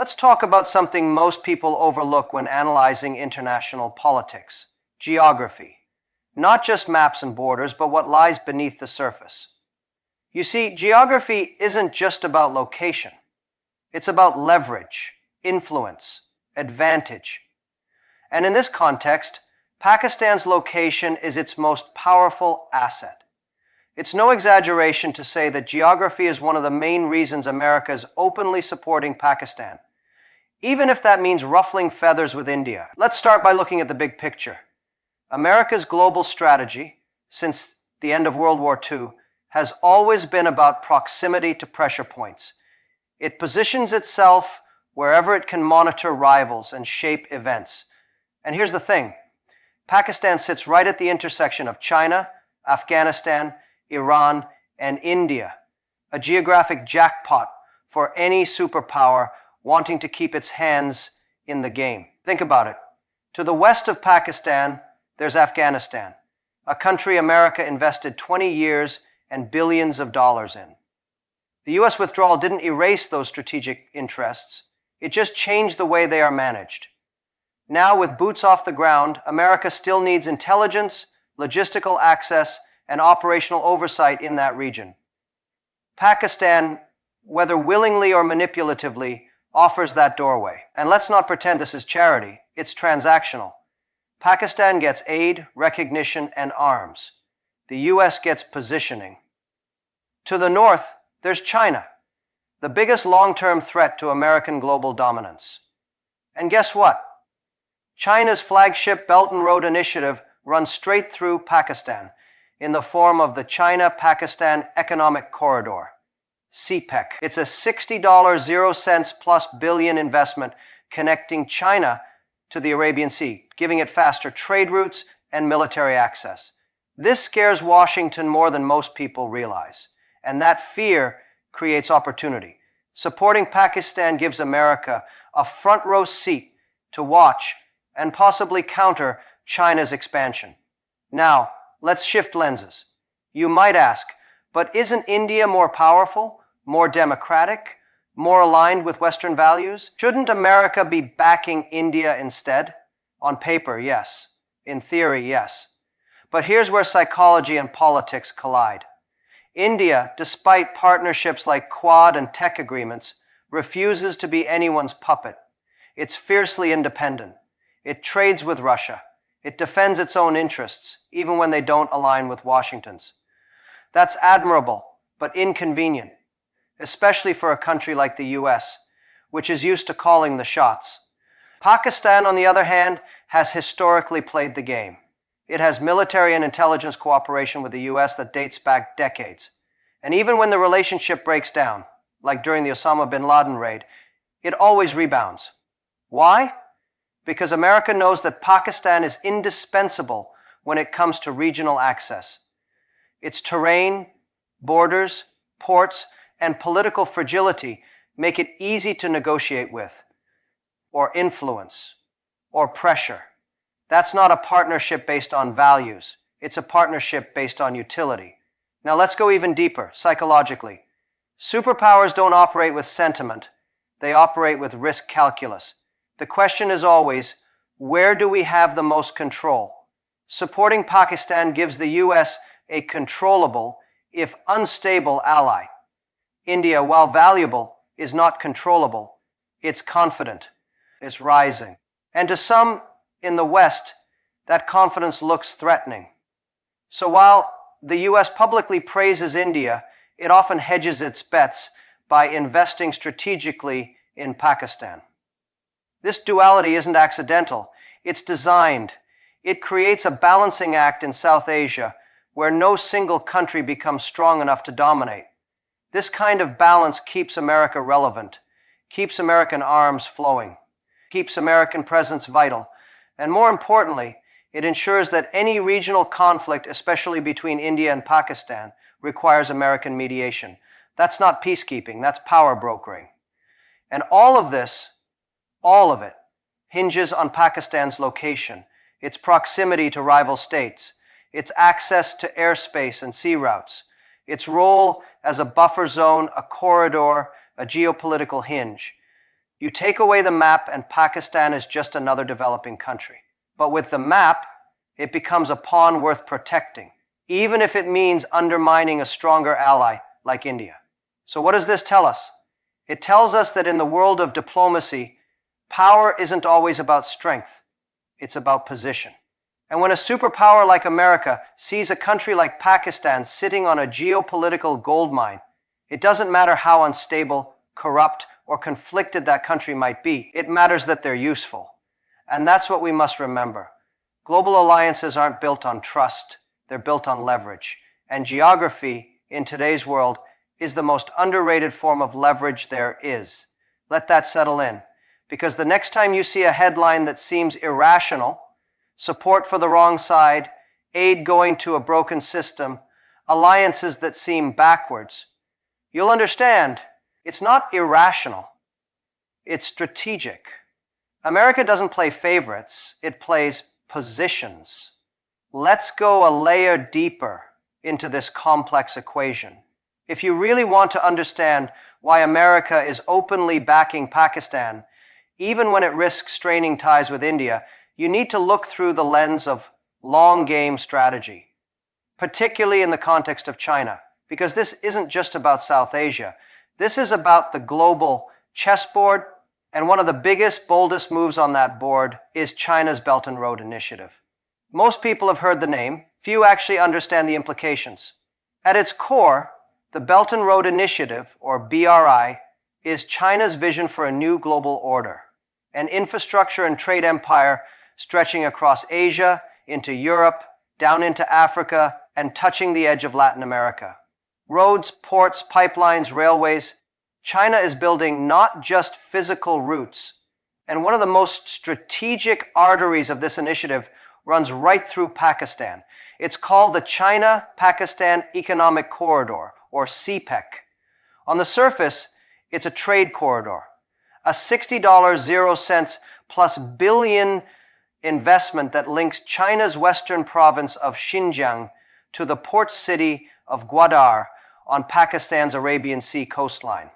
Let's talk about something most people overlook when analyzing international politics: geography. Not just maps and borders, but what lies beneath the surface. You see, geography isn't just about location. It's about leverage, influence, advantage. And in this context, Pakistan's location is its most powerful asset. It's no exaggeration to say that geography is one of the main reasons America is openly supporting Pakistan, even if that means ruffling feathers with India. Let's start by looking at the big picture. America's global strategy, since the end of World War II, has always been about proximity to pressure points. It positions itself wherever it can monitor rivals and shape events. And here's the thing: Pakistan sits right at the intersection of China, Afghanistan, Iran, and India, a geographic jackpot for any superpower wanting to keep its hands in the game. Think about it. To the west of Pakistan, there's Afghanistan, a country America invested 20 years and billions of dollars in. The US withdrawal didn't erase those strategic interests. It just changed the way they are managed. Now, with boots off the ground, America still needs intelligence, logistical access, and operational oversight in that region. Pakistan, whether willingly or manipulatively, offers that doorway. And let's not pretend this is charity. It's transactional. Pakistan gets aid, recognition, and arms. The US gets positioning. To the north, there's China, the biggest long-term threat to American global dominance. And guess what? China's flagship Belt and Road Initiative runs straight through Pakistan in the form of the China-Pakistan Economic Corridor, CPEC. It's a $60 plus billion investment connecting China to the Arabian Sea, giving it faster trade routes and military access. This scares Washington more than most people realize, and that fear creates opportunity. Supporting Pakistan gives America a front row seat to watch and possibly counter China's expansion. Now, let's shift lenses. You might ask, but isn't India more powerful, more democratic, more aligned with Western values? Shouldn't America be backing India instead? On paper, yes. In theory, yes. But here's where psychology and politics collide. India, despite partnerships like Quad and tech agreements, refuses to be anyone's puppet. It's fiercely independent. It trades with Russia. It defends its own interests, even when they don't align with Washington's. That's admirable, but inconvenient, especially for a country like the US, which is used to calling the shots. Pakistan, on the other hand, has historically played the game. It has military and intelligence cooperation with the US that dates back decades. And even when the relationship breaks down, like during the Osama bin Laden raid, it always rebounds. Why? Because America knows that Pakistan is indispensable when it comes to regional access. Its terrain, borders, ports, and political fragility make it easy to negotiate with, or influence, or pressure. That's not a partnership based on values. It's a partnership based on utility. Now let's go even deeper, psychologically. Superpowers don't operate with sentiment. They operate with risk calculus. The question is always, where do we have the most control? Supporting Pakistan gives the US a controllable, if unstable, ally. India, while valuable, is not controllable. It's confident. It's rising. And to some in the West, that confidence looks threatening. So while the US publicly praises India, it often hedges its bets by investing strategically in Pakistan. This duality isn't accidental. It's designed. It creates a balancing act in South Asia where no single country becomes strong enough to dominate. This kind of balance keeps America relevant, keeps American arms flowing, keeps American presence vital, and more importantly, it ensures that any regional conflict, especially between India and Pakistan, requires American mediation. That's not peacekeeping, that's power brokering. And all of it, hinges on Pakistan's location, its proximity to rival states, its access to airspace and sea routes, its role as a buffer zone, a corridor, a geopolitical hinge. You take away the map and Pakistan is just another developing country. But with the map, it becomes a pawn worth protecting, even if it means undermining a stronger ally like India. So what does this tell us? It tells us that in the world of diplomacy, power isn't always about strength. It's about position. And when a superpower like America sees a country like Pakistan sitting on a geopolitical goldmine, it doesn't matter how unstable, corrupt, or conflicted that country might be. It matters that they're useful. And that's what we must remember. Global alliances aren't built on trust. They're built on leverage. And geography, in today's world, is the most underrated form of leverage there is. Let that settle in. Because the next time you see a headline that seems irrational, support for the wrong side, aid going to a broken system, alliances that seem backwards, you'll understand it's not irrational. It's strategic. America doesn't play favorites, it plays positions. Let's go a layer deeper into this complex equation. If you really want to understand why America is openly backing Pakistan, even when it risks straining ties with India, you need to look through the lens of long game strategy, particularly in the context of China, because this isn't just about South Asia. This is about the global chessboard, and one of the biggest, boldest moves on that board is China's Belt and Road Initiative. Most people have heard the name. Few actually understand the implications. At its core, the Belt and Road Initiative, or BRI, is China's vision for a new global order, an infrastructure and trade empire stretching across Asia, into Europe, down into Africa, and touching the edge of Latin America. Roads, ports, pipelines, railways. China is building not just physical routes, and one of the most strategic arteries of this initiative runs right through Pakistan. It's called the China-Pakistan Economic Corridor, or CPEC. On the surface, it's a trade corridor, a $60 plus billion investment that links China's western province of Xinjiang to the port city of Gwadar on Pakistan's Arabian Sea coastline.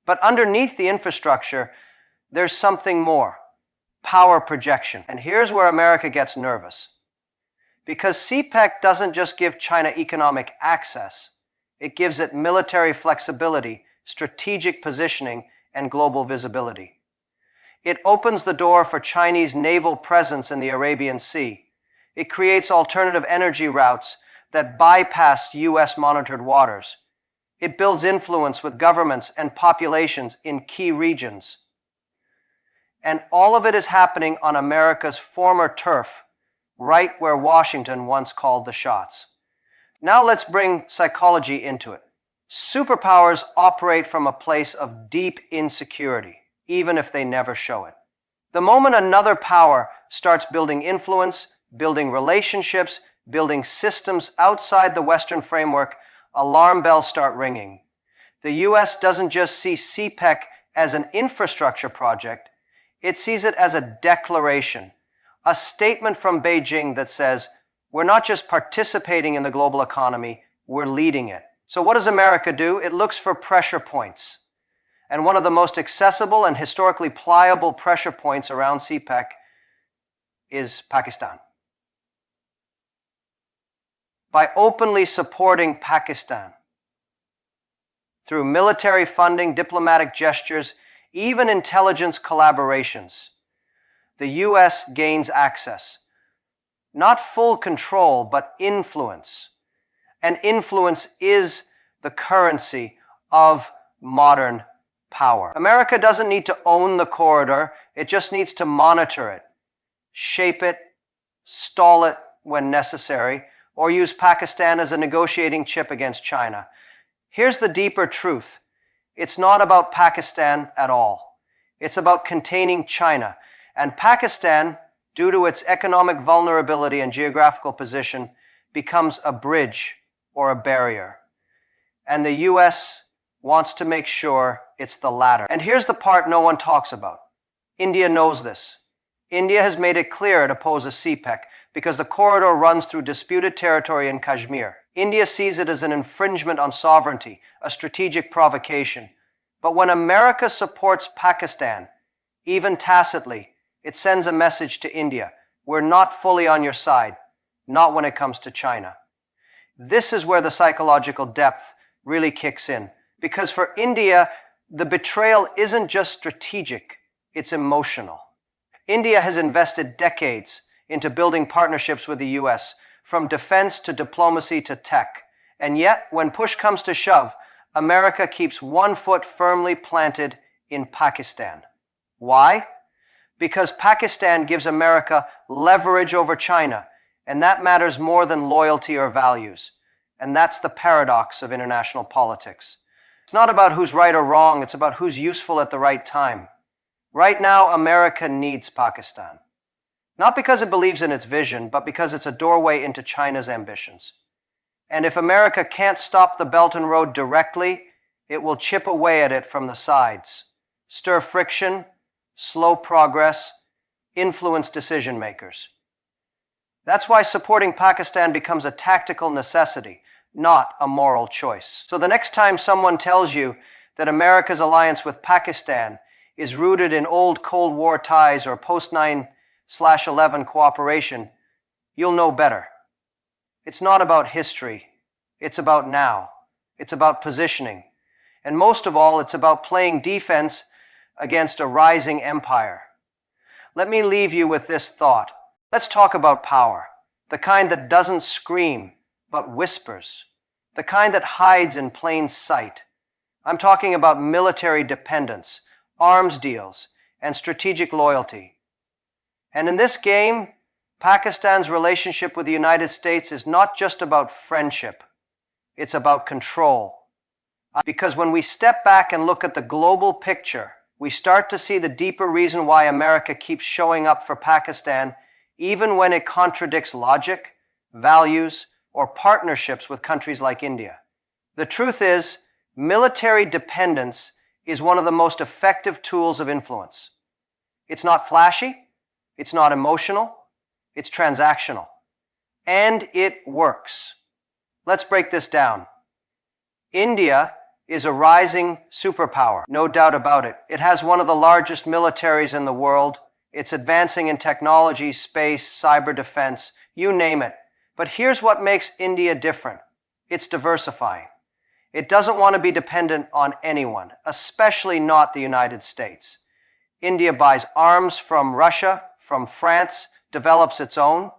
But underneath the infrastructure, there's something more: power projection. And here's where America gets nervous. Because CPEC doesn't just give China economic access, it gives it military flexibility, strategic positioning, and global visibility. It opens the door for Chinese naval presence in the Arabian Sea. It creates alternative energy routes that bypass US-monitored waters. It builds influence with governments and populations in key regions. And all of it is happening on America's former turf, right where Washington once called the shots. Now let's bring psychology into it. Superpowers operate from a place of deep insecurity, even if they never show it. The moment another power starts building influence, building relationships, building systems outside the Western framework, alarm bells start ringing. The US doesn't just see CPEC as an infrastructure project, it sees it as a declaration, a statement from Beijing that says, we're not just participating in the global economy, we're leading it. So what does America do? It looks for pressure points. And one of the most accessible and historically pliable pressure points around CPEC is Pakistan. By openly supporting Pakistan through military funding, diplomatic gestures, even intelligence collaborations, the US gains access. Not full control, but influence. And influence is the currency of modern power. America doesn't need to own the corridor, it just needs to monitor it, shape it, stall it when necessary, or use Pakistan as a negotiating chip against China. Here's the deeper truth. It's not about Pakistan at all. It's about containing China. And Pakistan, due to its economic vulnerability and geographical position, becomes a bridge or a barrier. And the US wants to make sure it's the latter. And here's the part no one talks about. India knows this. India has made it clear it opposes CPEC because the corridor runs through disputed territory in Kashmir. India sees it as an infringement on sovereignty, a strategic provocation. But when America supports Pakistan, even tacitly, it sends a message to India. We're not fully on your side, not when it comes to China. This is where the psychological depth really kicks in. Because for India, the betrayal isn't just strategic, it's emotional. India has invested decades into building partnerships with the US, from defense to diplomacy to tech. And yet, when push comes to shove, America keeps one foot firmly planted in Pakistan. Why? Because Pakistan gives America leverage over China, and that matters more than loyalty or values. And that's the paradox of international politics. It's not about who's right or wrong, it's about who's useful at the right time. Right now, America needs Pakistan. Not because it believes in its vision, but because it's a doorway into China's ambitions. And if America can't stop the Belt and Road directly, it will chip away at it from the sides, stir friction, slow progress, influence decision makers. That's why supporting Pakistan becomes a tactical necessity, not a moral choice. So the next time someone tells you that America's alliance with Pakistan is rooted in old Cold War ties or post-9/11 cooperation, you'll know better. It's not about history. It's about now. It's about positioning. And most of all, it's about playing defense against a rising empire. Let me leave you with this thought. Let's talk about power. The kind that doesn't scream, but whispers. The kind that hides in plain sight. I'm talking about military dependence, arms deals, and strategic loyalty. And in this game, Pakistan's relationship with the United States is not just about friendship. It's about control. Because when we step back and look at the global picture, we start to see the deeper reason why America keeps showing up for Pakistan, even when it contradicts logic, values, or partnerships with countries like India. The truth is, military dependence is one of the most effective tools of influence. It's not flashy, it's not emotional, it's transactional. And it works. Let's break this down. India is a rising superpower, no doubt about it. It has one of the largest militaries in the world. It's advancing in technology, space, cyber defense, you name it. But here's what makes India different. It's diversifying. It doesn't want to be dependent on anyone, especially not the United States. India buys arms from Russia, from France, develops its own.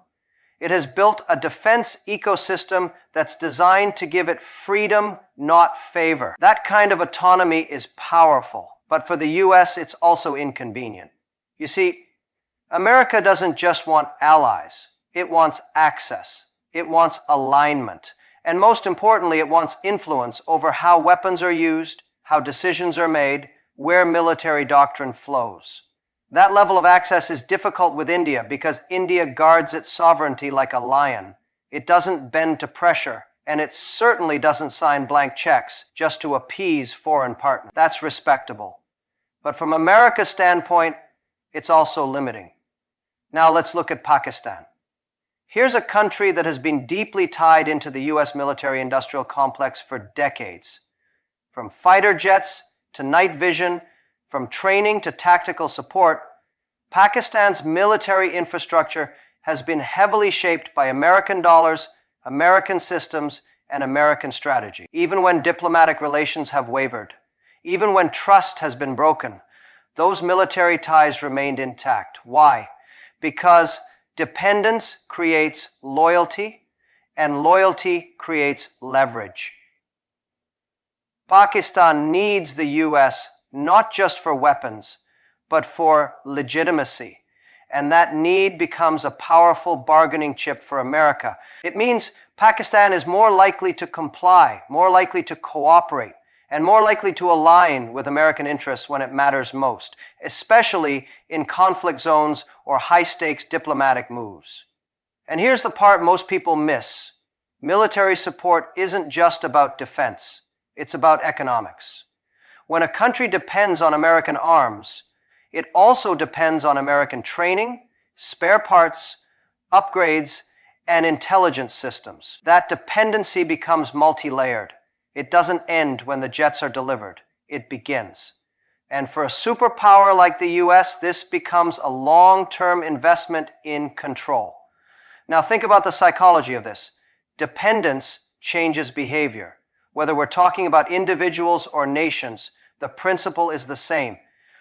It has built a defense ecosystem that's designed to give it freedom, not favor. That kind of autonomy is powerful, but for the US, it's also inconvenient. You see, America doesn't just want allies. It wants access. It wants alignment. And most importantly, it wants influence over how weapons are used, how decisions are made, where military doctrine flows. That level of access is difficult with India because India guards its sovereignty like a lion. It doesn't bend to pressure, and it certainly doesn't sign blank checks just to appease foreign partners. That's respectable. But from America's standpoint, it's also limiting. Now let's look at Pakistan. Here's a country that has been deeply tied into the US military-industrial complex for decades. From fighter jets to night vision, from training to tactical support, Pakistan's military infrastructure has been heavily shaped by American dollars, American systems, and American strategy. Even when diplomatic relations have wavered, even when trust has been broken, those military ties remained intact. Why? Because dependence creates loyalty, and loyalty creates leverage. Pakistan needs the US not just for weapons, but for legitimacy. And that need becomes a powerful bargaining chip for America. It means Pakistan is more likely to comply, more likely to cooperate, and more likely to align with American interests when it matters most, especially in conflict zones or high-stakes diplomatic moves. And here's the part most people miss. Military support isn't just about defense. It's about economics. When a country depends on American arms, it also depends on American training, spare parts, upgrades, and intelligence systems. That dependency becomes multi-layered. It doesn't end when the jets are delivered. it begins. And for a superpower like the US, this becomes a long-term investment in control. Now think about the psychology of this. Dependence changes behavior. Whether we're talking about individuals or nations, the principle is the same.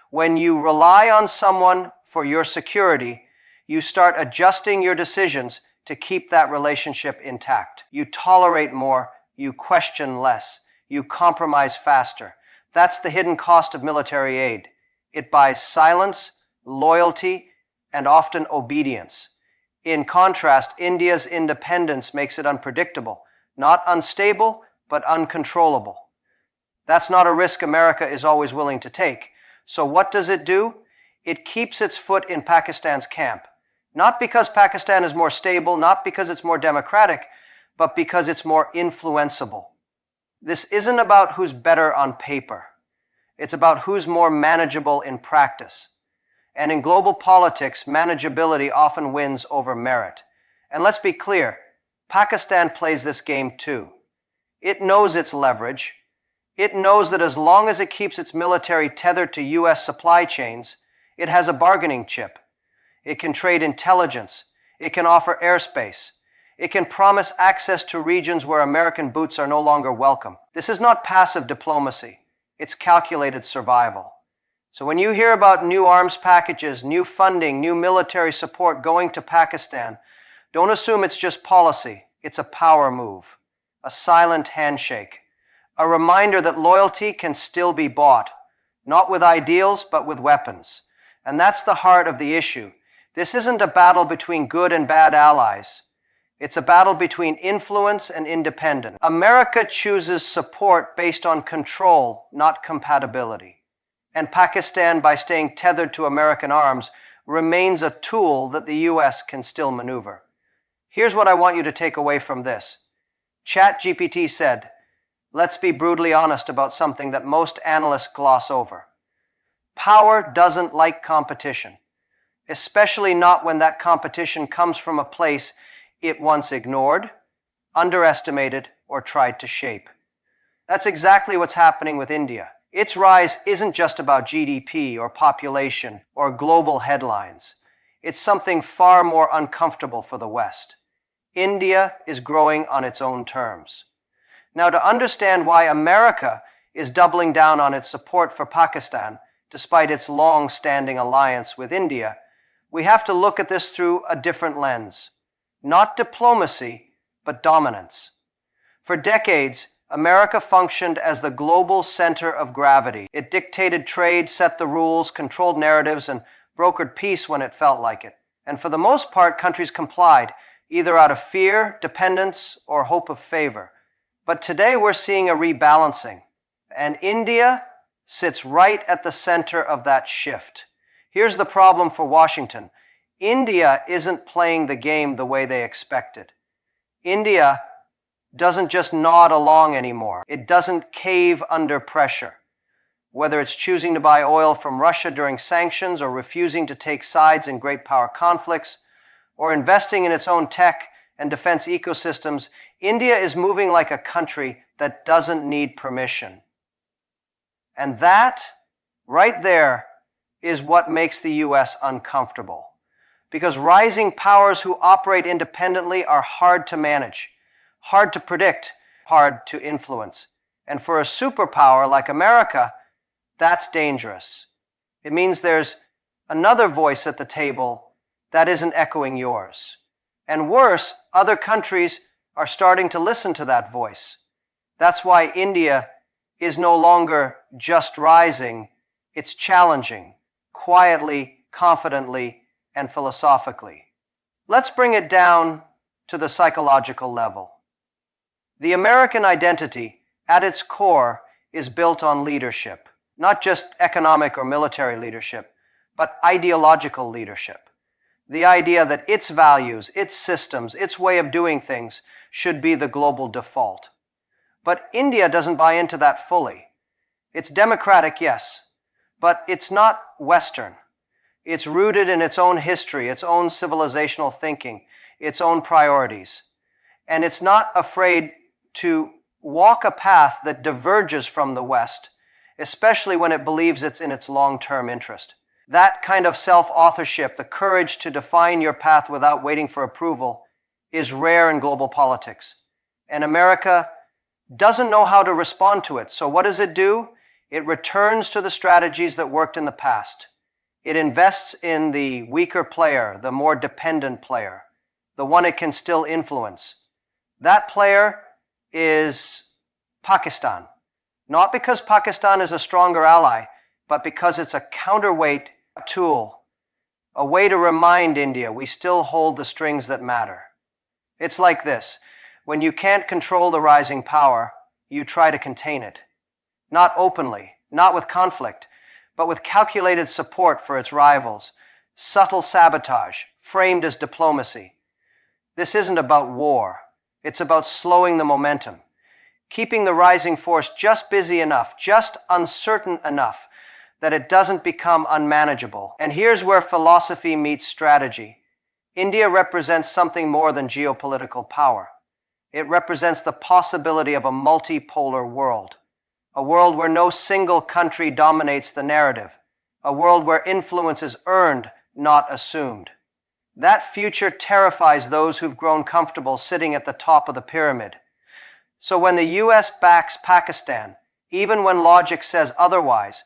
When you rely on someone for your security, you start adjusting your decisions to keep that relationship intact. You tolerate more, you question less, you compromise faster. That's the hidden cost of military aid. It buys silence, loyalty, and often obedience. In contrast, India's independence makes it unpredictable, not unstable, but uncontrollable. That's not a risk America is always willing to take. So what does it do? It keeps its foot in Pakistan's camp. Not because Pakistan is more stable, not because it's more democratic, but because it's more influenceable. This isn't about who's better on paper. It's about who's more manageable in practice. And in global politics, manageability often wins over merit. And let's be clear, Pakistan plays this game too. It knows its leverage. It knows that as long as it keeps its military tethered to US supply chains, it has a bargaining chip. It can trade intelligence. It can offer airspace. It can promise access to regions where American boots are no longer welcome. This is not passive diplomacy. It's calculated survival. So when you hear about new arms packages, new funding, new military support going to Pakistan, don't assume it's just policy. It's a power move, a silent handshake, a reminder that loyalty can still be bought, not with ideals, but with weapons. And that's the heart of the issue. This isn't a battle between good and bad allies. It's a battle between influence and independence. America chooses support based on control, not compatibility. And Pakistan, by staying tethered to American arms, remains a tool that the US can still maneuver. Here's what I want you to take away from this. ChatGPT said, let's be brutally honest about something that most analysts gloss over. Power doesn't like competition, especially not when that competition comes from a place it once ignored, underestimated, or tried to shape. That's exactly what's happening with India. Its rise isn't just about GDP or population or global headlines. It's something far more uncomfortable for the West. India is growing on its own terms. Now, to understand why America is doubling down on its support for Pakistan, despite its long-standing alliance with India, we have to look at this through a different lens. Not diplomacy, but dominance. For decades, America functioned as the global center of gravity. It dictated trade, set the rules, controlled narratives, and brokered peace when it felt like it. And for the most part, countries complied, either out of fear, dependence, or hope of favor. But today we're seeing a rebalancing, and India sits right at the center of that shift. Here's the problem for Washington. India isn't playing the game the way they expected. India doesn't just nod along anymore. It doesn't cave under pressure. Whether it's choosing to buy oil from Russia during sanctions or refusing to take sides in great power conflicts, or investing in its own tech and defense ecosystems, India is moving like a country that doesn't need permission. And that, right there, is what makes the US uncomfortable. Because rising powers who operate independently are hard to manage, hard to predict, hard to influence. And for a superpower like America, that's dangerous. It means there's another voice at the table that isn't echoing yours. And worse, other countries are starting to listen to that voice. That's why India is no longer just rising, it's challenging, quietly, confidently, and philosophically. Let's bring it down to the psychological level. The American identity, at its core, is built on leadership, not just economic or military leadership, but ideological leadership. The idea that its values, its systems, its way of doing things should be the global default. But India doesn't buy into that fully. It's democratic, yes, but it's not Western. It's rooted in its own history, its own civilizational thinking, its own priorities. And it's not afraid to walk a path that diverges from the West especially when it believes it's in its long-term interest. That kind of self-authorship, the courage to define your path without waiting for approval, is rare in global politics. And America doesn't know how to respond to it. So what does it do? It returns to the strategies that worked in the past. It invests in the weaker player, the more dependent player, the one it can still influence. That player is Pakistan. Not because Pakistan is a stronger ally, but because it's a counterweight tool, a way to remind India we still hold the strings that matter. It's like this. When you can't control the rising power, you try to contain it. Not openly, not with conflict, but with calculated support for its rivals, subtle sabotage, framed as diplomacy. This isn't about war. It's about slowing the momentum, keeping the rising force just busy enough, just uncertain enough, that it doesn't become unmanageable. And here's where philosophy meets strategy. India represents something more than geopolitical power. It represents the possibility of a multipolar world, a world where no single country dominates the narrative, a world where influence is earned, not assumed. That future terrifies those who've grown comfortable sitting at the top of the pyramid. So when the US backs Pakistan, even when logic says otherwise,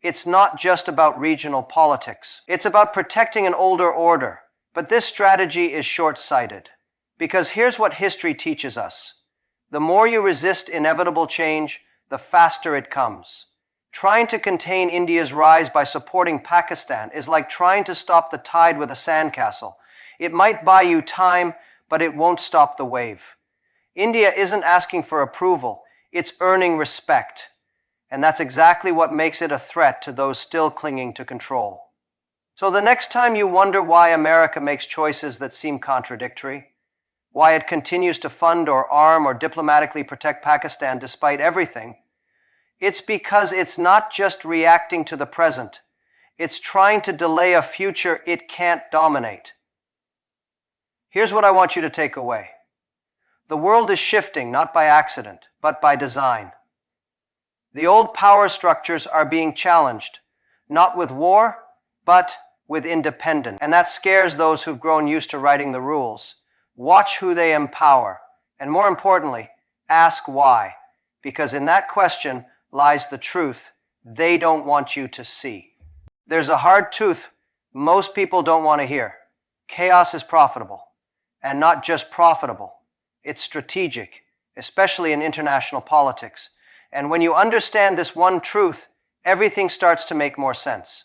it's not just about regional politics. It's about protecting an older order. But this strategy is short-sighted. Because here's what history teaches us. The more you resist inevitable change, the faster it comes. Trying to contain India's rise by supporting Pakistan is like trying to stop the tide with a sandcastle. It might buy you time, but it won't stop the wave. India isn't asking for approval, it's earning respect. And that's exactly what makes it a threat to those still clinging to control. So the next time you wonder why America makes choices that seem contradictory, why it continues to fund or arm or diplomatically protect Pakistan despite everything, it's because it's not just reacting to the present. It's trying to delay a future it can't dominate. Here's what I want you to take away. The world is shifting not by accident, but by design. The old power structures are being challenged, not with war, but with independence. And that scares those who've grown used to writing the rules. Watch who they empower. And more importantly, ask why. Because in that question lies the truth they don't want you to see. There's a hard truth most people don't want to hear. Chaos is profitable. And not just profitable. It's strategic, especially in international politics. And when you understand this one truth, everything starts to make more sense.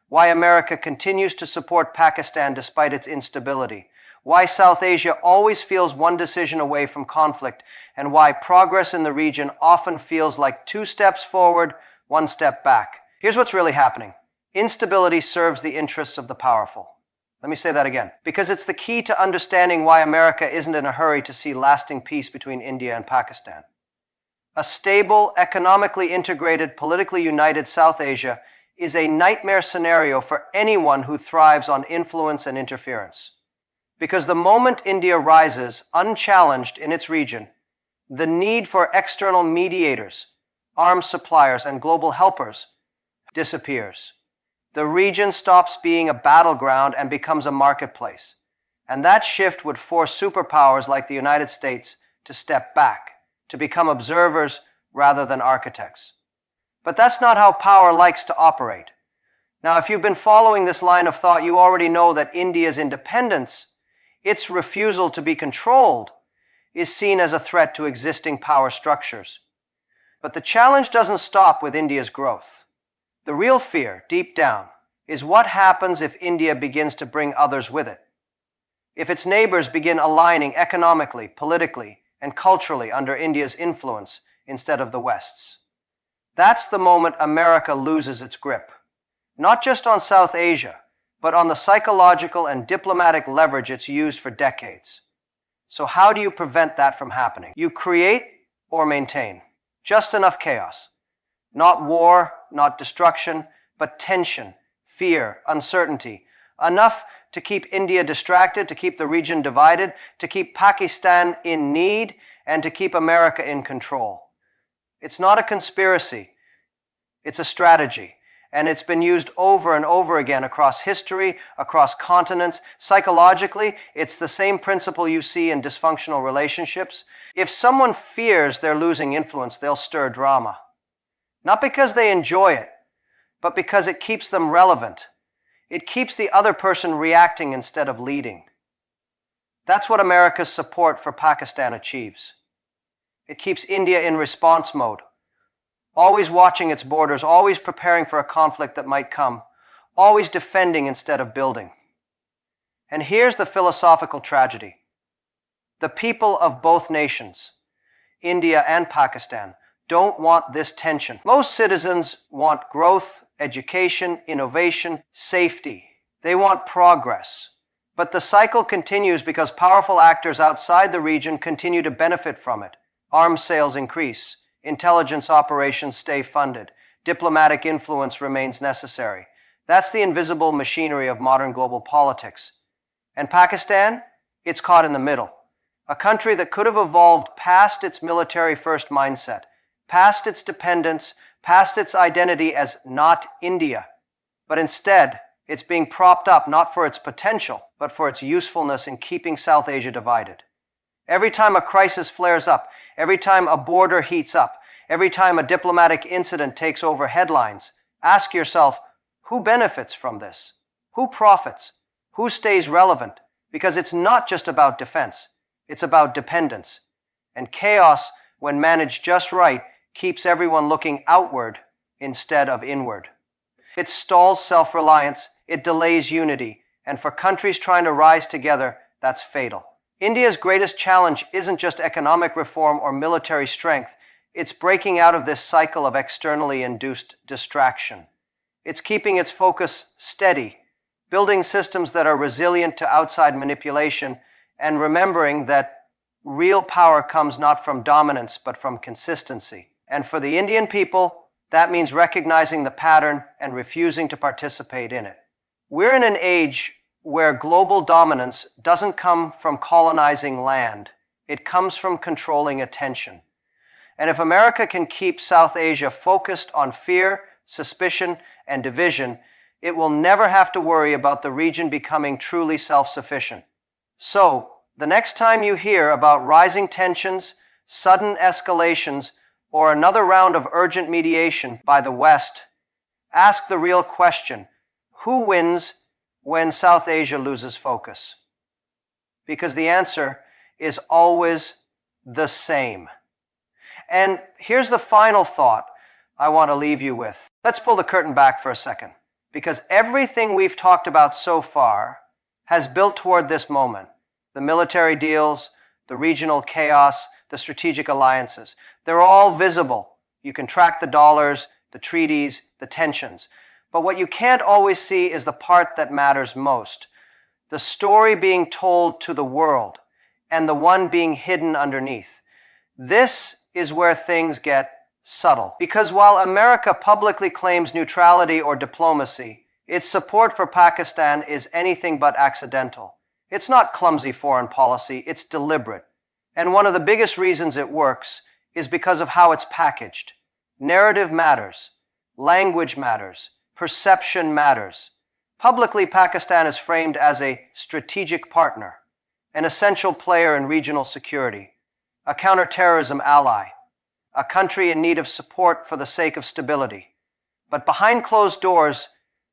Why America continues to support Pakistan despite its instability. Why South Asia always feels one decision away from conflict. And why progress in the region often feels like 2 steps forward, 1 step back. Here's what's really happening. Instability serves the interests of the powerful. Let me say that again. Because it's the key to understanding why America isn't in a hurry to see lasting peace between India and Pakistan. A stable, economically integrated, politically united South Asia is a nightmare scenario for anyone who thrives on influence and interference. Because the moment India rises unchallenged in its region, the need for external mediators, arms suppliers, and global helpers disappears. The region stops being a battleground and becomes a marketplace. And that shift would force superpowers like the United States to step back, to become observers rather than architects. But that's not how power likes to operate. Now, if you've been following this line of thought, you already know that India's independence, its refusal to be controlled, is seen as a threat to existing power structures. But the challenge doesn't stop with India's growth. The real fear, deep down, is what happens if India begins to bring others with it. If its neighbors begin aligning economically, politically, and culturally under India's influence instead of the West's. That's the moment America loses its grip. Not just on South Asia, but on the psychological and diplomatic leverage it's used for decades. So how do you prevent that from happening? You create or maintain just enough chaos. Not war, not destruction, but tension, fear, uncertainty. Enough to keep India distracted, to keep the region divided, to keep Pakistan in need, and to keep America in control. It's not a conspiracy. It's a strategy, and it's been used over and over again across history, across continents. Psychologically, it's the same principle you see in dysfunctional relationships. If someone fears they're losing influence, they'll stir drama. Not because they enjoy it, but because it keeps them relevant. It keeps the other person reacting instead of leading. That's what America's support for Pakistan achieves. It keeps India in response mode, always watching its borders, always preparing for a conflict that might come, always defending instead of building. And here's the philosophical tragedy. The people of both nations, India and Pakistan, don't want this tension. Most citizens want growth, education, innovation, safety. They want progress. But the cycle continues because powerful actors outside the region continue to benefit from it. Arms sales increase. Intelligence operations stay funded. Diplomatic influence remains necessary. That's the invisible machinery of modern global politics. And Pakistan? It's caught in the middle. A country that could have evolved past its military-first mindset, past its dependence, past its identity as not India. But instead, it's being propped up not for its potential, but for its usefulness in keeping South Asia divided. Every time a crisis flares up, every time a border heats up, every time a diplomatic incident takes over headlines, ask yourself, who benefits from this? Who profits? Who stays relevant? Because it's not just about defense, it's about dependence. And chaos, when managed just right, keeps everyone looking outward instead of inward. It stalls self-reliance, it delays unity, and for countries trying to rise together, that's fatal. India's greatest challenge isn't just economic reform or military strength, it's breaking out of this cycle of externally induced distraction. It's keeping its focus steady, building systems that are resilient to outside manipulation, and remembering that real power comes not from dominance but from consistency. And for the Indian people, that means recognizing the pattern and refusing to participate in it. We're in an age where global dominance doesn't come from colonizing land, it comes from controlling attention. And if America can keep South Asia focused on fear, suspicion, and division, it will never have to worry about the region becoming truly self-sufficient. So, the next time you hear about rising tensions, sudden escalations, or another round of urgent mediation by the West, ask the real question, who wins when South Asia loses focus? Because the answer is always the same. And here's the final thought I want to leave you with. Let's pull the curtain back for a second, because everything we've talked about so far has built toward this moment. The military deals, the regional chaos, the strategic alliances. They're all visible. You can track the dollars, the treaties, the tensions. But what you can't always see is the part that matters most. The story being told to the world and the one being hidden underneath. This is where things get subtle. Because while America publicly claims neutrality or diplomacy, its support for Pakistan is anything but accidental. It's not clumsy foreign policy, it's deliberate. And one of the biggest reasons it works is because of how it's packaged. Narrative matters. Language matters. Perception matters. Publicly, Pakistan is framed as a strategic partner, an essential player in regional security, a counterterrorism ally, a country in need of support for the sake of stability. But behind closed doors,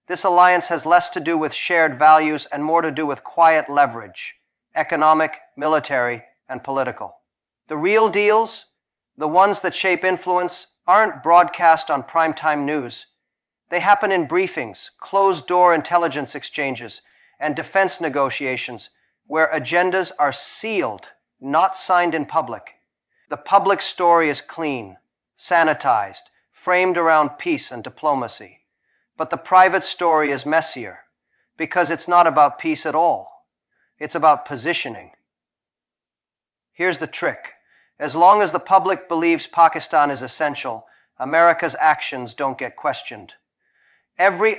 this alliance has less to do with shared values and more to do with quiet leverage, economic, military, and political. The real deals, the ones that shape influence, aren't broadcast on primetime news. They happen in briefings, closed-door intelligence exchanges, and defense negotiations where agendas are sealed, not signed in public. The public story is clean, sanitized, framed around peace and diplomacy. But the private story is messier, because it's not about peace at all. It's about positioning. Here's the trick. As long as the public believes Pakistan is essential, America's actions don't get questioned. Every